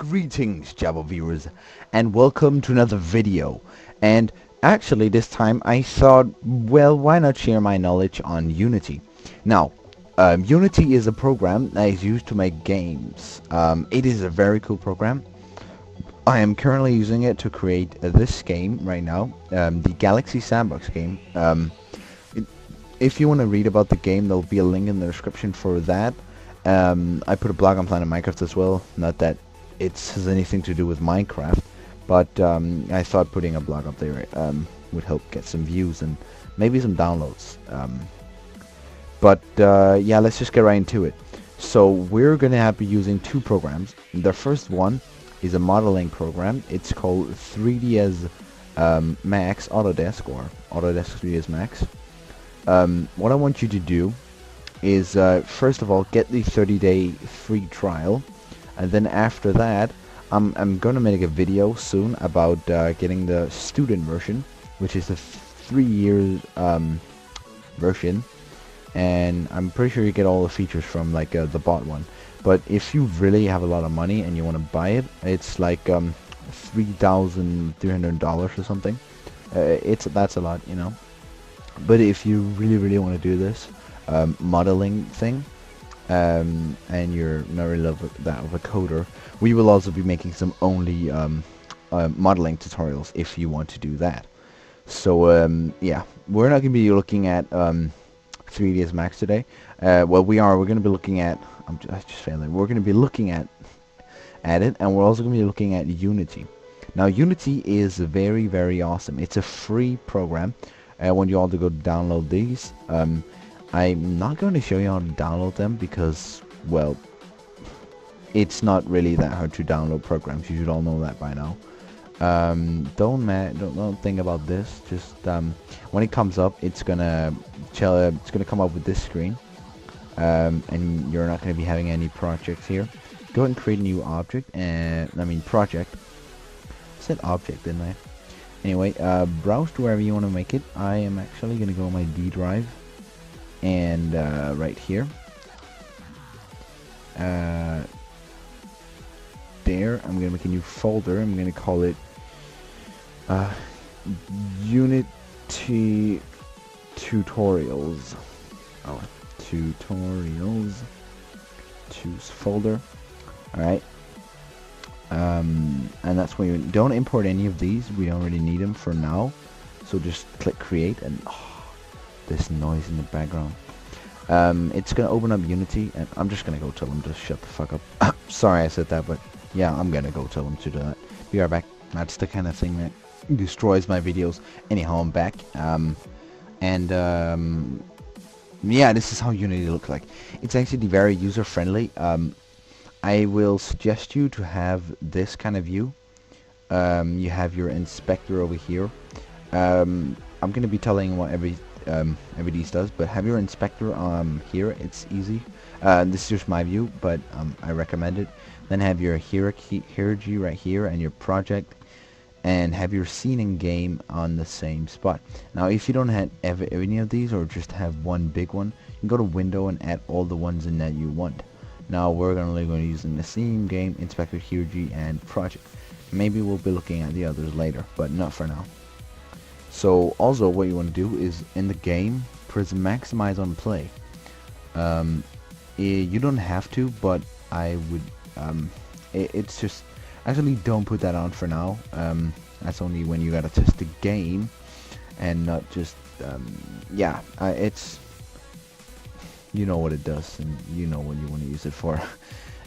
Greetings, JavaViewers, and welcome to another video. And actually, this time I thought, well, why not share my knowledge on Unity? Now, Unity is a program that is used to make games. It is a very cool program. I am currently using it to create this game right now, the Galaxy Sandbox game. It, if you want to read about the game, there'll be a link in the description for that. I put a blog on Planet Minecraft as well. Not that it has anything to do with Minecraft, but I thought putting a blog up there would help get some views and maybe some downloads. Yeah, let's just get right into it. So we're going to be using two programs. The first one is a modeling program. It's called 3ds Max Autodesk, or Autodesk 3ds Max. What I want you to do is first of all get the 30-day free trial, and then after that I'm gonna make a video soon about getting the student version, which is the 3-year version, and I'm pretty sure you get all the features from like the bot one. But if you really have a lot of money and you want to buy it, it's like $3,300 or something. That's a lot, you know. But if you really want to do this modeling thing, and you're not really that of a coder, we will also be making some only modeling tutorials if you want to do that. So yeah, we're not going to be looking at 3ds Max today. Well, we're going to be looking at I just failed it. We're going to be looking at it, and we're also going to be looking at Unity. Now, Unity is very awesome. It's a free program. I want you all to go download these. I'm not going to show you how to download them because, well, it's not really that hard to download programs. You should all know that by now. Don't think about this. Just when it comes up, it's gonna come up with this screen, and you're not going to be having any projects here. Go ahead and create a new object, project. I said object, didn't I? Anyway, browse to wherever you want to make it. I am actually going to go on my D drive, and right here, there, I'm going to make a new folder. I'm going to call it Unity Tutorials. Oh, Tutorials. Choose folder. Alright. And that's where you don't import any of these. We don't really need them for now. So just click create, and this noise in the background. It's gonna open up Unity, and I'm just gonna go tell them to shut the fuck up. Sorry I said that, but yeah, I'm gonna go tell them to do that. Be right back. That's the kind of thing that destroys my videos. Anyhow, I'm back. Yeah, this is how Unity looks like. It's actually very user-friendly. I will suggest you to have this kind of view. You have your inspector over here. I'm going to be telling what every these does, but have your inspector here. It's easy. This is just my view, but I recommend it. Then have your hierarchy right here, and your project, and have your scene in game on the same spot. Now, if you don't have any of these, or just have one big one, you can go to window and add all the ones in that you want. Now we're only going to use in the scene, game, inspector, hierarchy, and project. Maybe we'll be looking at the others later, but not for now. So also what you want to do is in the game, press maximize on play. You don't have to, but I would. It's just, actually don't put that on for now. That's only when you gotta test the game, and not just yeah. It's, you know what it does, and you know what you want to use it for.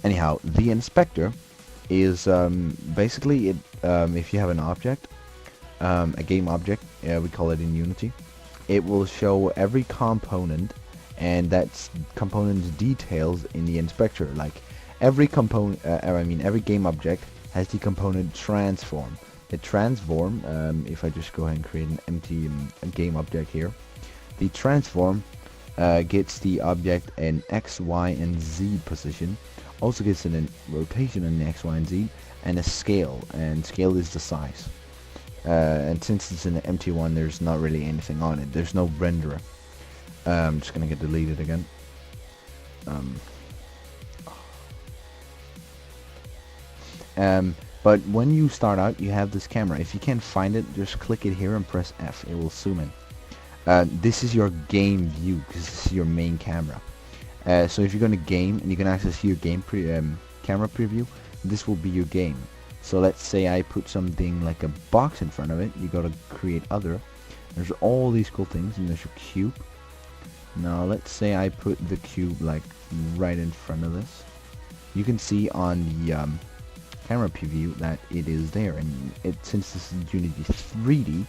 Anyhow, the inspector is basically it. If you have an object, a game object, we call it in Unity, it will show every component, and that's component's details in the inspector. Like every component, every game object has the component transform. The transform, if I just go ahead and create an empty game object here, the transform gets the object in X, Y, and Z position. Also gets it in rotation in X, Y, and Z, and a scale. And scale is the size. And since it's an empty one, there's not really anything on it. There's no renderer. I'm just gonna get deleted again. But when you start out, you have this camera. If you can't find it, just click it here and press F. It will zoom in. This is your game view because this is your main camera. So if you're going to game and you can access your game camera preview, this will be your game. So let's say I put something like a box in front of it. You got to create other. There's all these cool things, and there's your cube. Now let's say I put the cube like right in front of this. You can see on the camera preview that it is there, and since this is Unity 3D,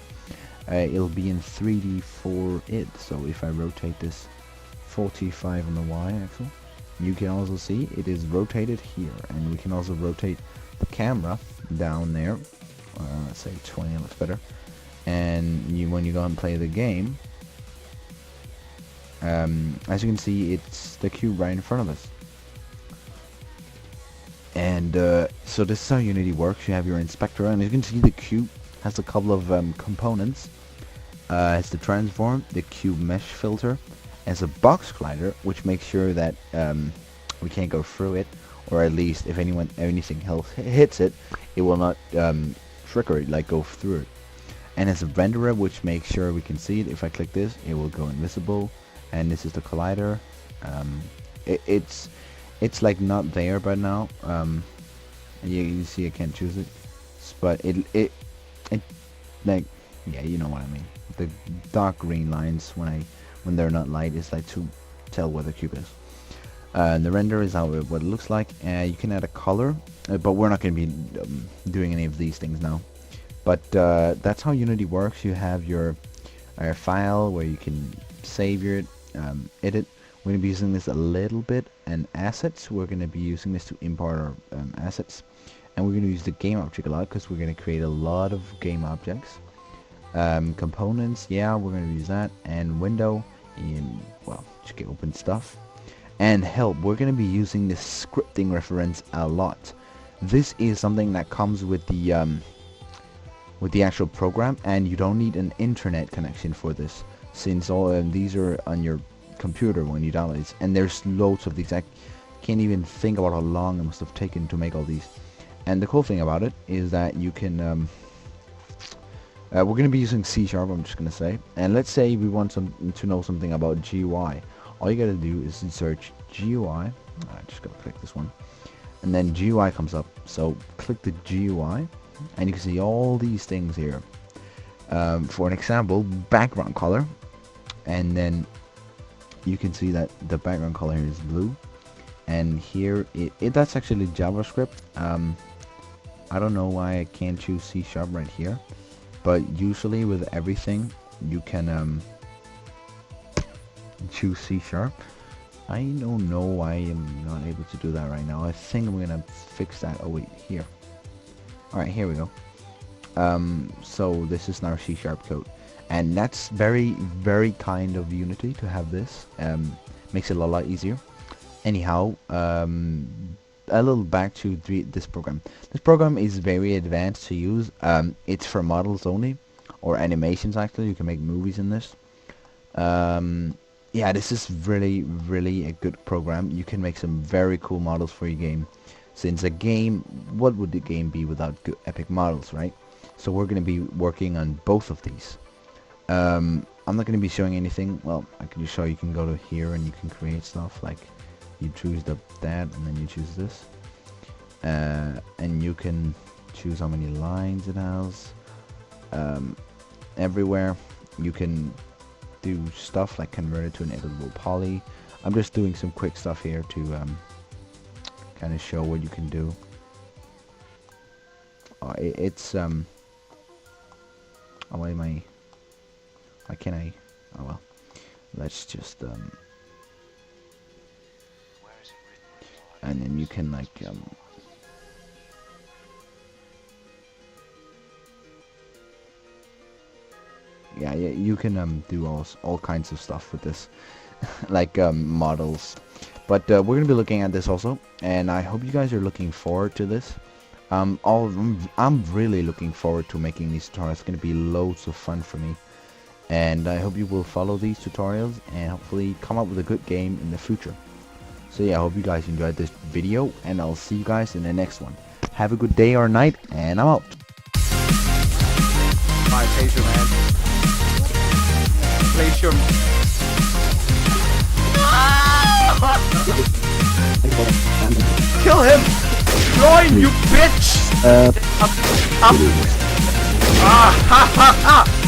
it'll be in 3D for it. So if I rotate this 45 on the y-axis, you can also see it is rotated here, and we can also rotate the camera down there. Let's say 20 looks better. And when you go and play the game, as you can see, it's the cube right in front of us. And so this is how Unity works. You have your inspector, and as you can see, the cube has a couple of components. It's the transform, the cube mesh filter, as a box collider, which makes sure that we can't go through it, or at least if anything else hits it, it will not trigger it, like go through it. And as a renderer, which makes sure we can see it. If I click this, it will go invisible. And this is the collider. It's like not there by now. You see I can't choose it, but it like, yeah, you know what I mean. The dark green lines when they're not light is like to tell where the cube is. And the render is what it looks like. You can add a color, but we're not going to be doing any of these things now. But that's how Unity works. You have your file where you can save your edit. We're going to be using this a little bit, and assets. We're going to be using this to import our assets, and we're going to use the game object a lot because we're going to create a lot of game objects. Components, yeah, we're going to use that, and window, and well, just get open stuff. And help, we're going to be using this scripting reference a lot. This is something that comes with the actual program, and you don't need an internet connection for this, since all these are on your computer when you download it, and there's loads of these. I can't even think about how long it must have taken to make all these. And the cool thing about it is that you can we're going to be using C#, I'm just going to say, and let's say we want to know something about GUI. All you got to do is search GUI. I just got to click this one, and then GUI comes up. So click the GUI, and you can see all these things here. For an example, background color, and then you can see that the background color here is blue, and here that's actually JavaScript. I don't know why I can't choose C# right here, but usually with everything you can choose C#. I don't know why I'm not able to do that right now. I think I'm gonna fix that. Oh wait, here. Alright, here we go. So this is now C# code, and that's very kind of Unity to have this. Makes it a lot easier. Anyhow, a little back to this program. This program is very advanced to use. It's for models only, or animations actually. You can make movies in this. Yeah, this is really a good program. You can make some very cool models for your game. Since a game, what would the game be without good epic models, right? So we're going to be working on both of these. I'm not going to be showing anything. Well, I can just show you can go to here and you can create stuff. Like you choose that, and then you choose this, and you can choose how many lines it has. Everywhere you can do stuff like convert it to an editable poly. I'm just doing some quick stuff here to kind of show what you can do. It's oh, why can't I? Oh well, let's just and then you can like yeah, you can do all kinds of stuff with this like models, but we're gonna be looking at this also, and I hope you guys are looking forward to this. I'm really looking forward to making these tutorials. It's gonna be loads of fun for me, and I hope you will follow these tutorials and hopefully come up with a good game in the future. So yeah, I hope you guys enjoyed this video, and I'll see you guys in the next one. Have a good day or night, and I'm out. My taser, man. Place your... Kill him! Join, you bitch! Up. Ah, ha, ha, ha!